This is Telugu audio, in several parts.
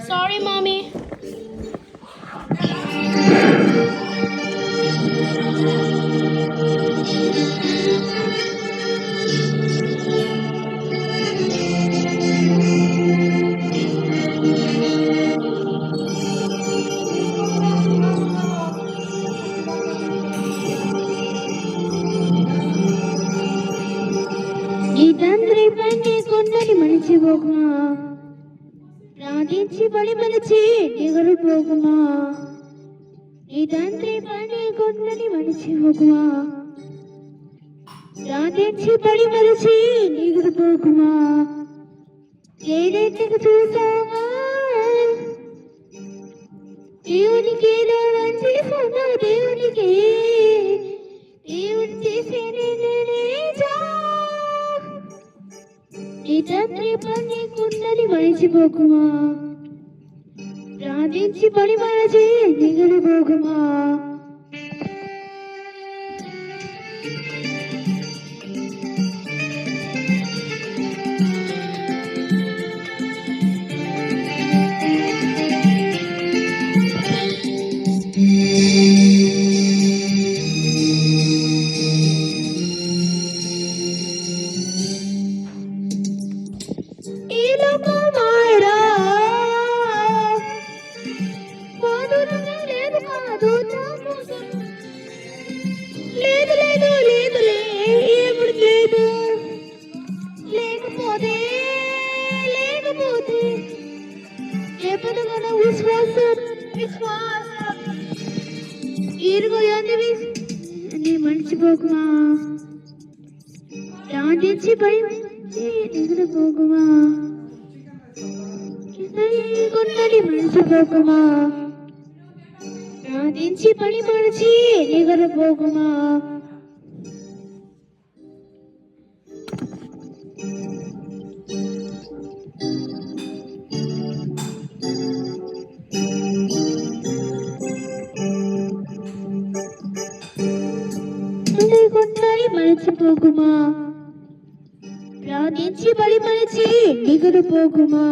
Sorry, mommy. ఈ తండ్రి పని కొండని మనిషిపోకుమా, ప్రార్థించి పడి మనిషి దిగరు పోకుమా. ఈ తండ్రి పని కొండని మనిషిపోకుమా, ప్రార్థించి పడి మనిషి దిగరు పోకుమా. ఏదైతే చూసావా దేవునికి చేసాను, దేవునికి దేవుడు చేసే ఈ తండ్రి పని కుండని మరిచిపోకుమా, ప్రార్థించి పడి మరచి దిగలు పోకుమా. లేదు లేదు లేదు ఏముడు లేదు, లేకపోతే లేకపోతే ఎప్పుడు మన విశ్వాసం ఇరుగు నీ మర్చిపోకుమా, ప్రార్థించి పడి నిగులు పోకుమా, కొన్నది మర్చిపోకుమా, ప్రార్థించి పడి మడిచి నిగర పోకుమా. కొన్నది మర్చిపోకుమా, ప్రార్థించి పడి మడిచి నిగర పోకుమా.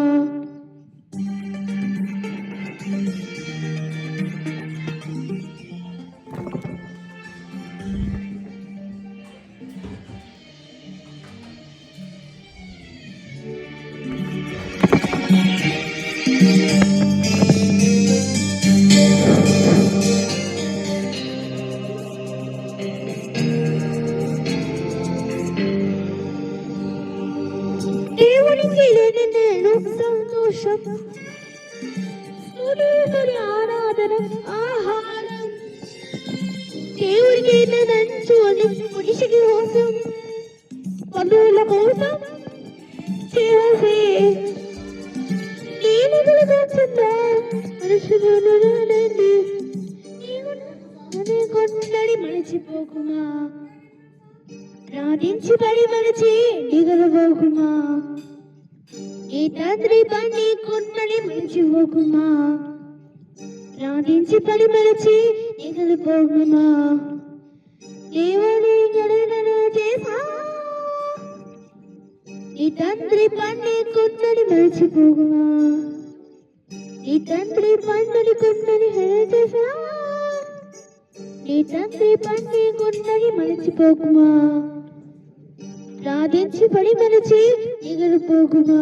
దేవునికి లేని నేను సంతోషం, ఆరాధన ఆహారం, దేవుడికి నంచుని పురుషుడి కోసం పనుల కోసం చేసే కొన్నడి మరచిపోకుమా, ప్రార్థించి పడి మరచి దిగలబోకుమా. ఈ తండ్రి పని కొన్నడి మరచిపోకుమా, ప్రార్థించి పడి మరచి దిగలబోకుమా. దేవుని గణన చేసా ఈ తండ్రి పని కొన్నడి మరచిపోకుమా, ఈ తండ్రి పన్నుని కొన్నని చేసా, ఈ తండ్రి పన్ని కొన్నని మరచిపోకుమా, ప్రార్థించి పడి మరచి దిగలు పోకుమా.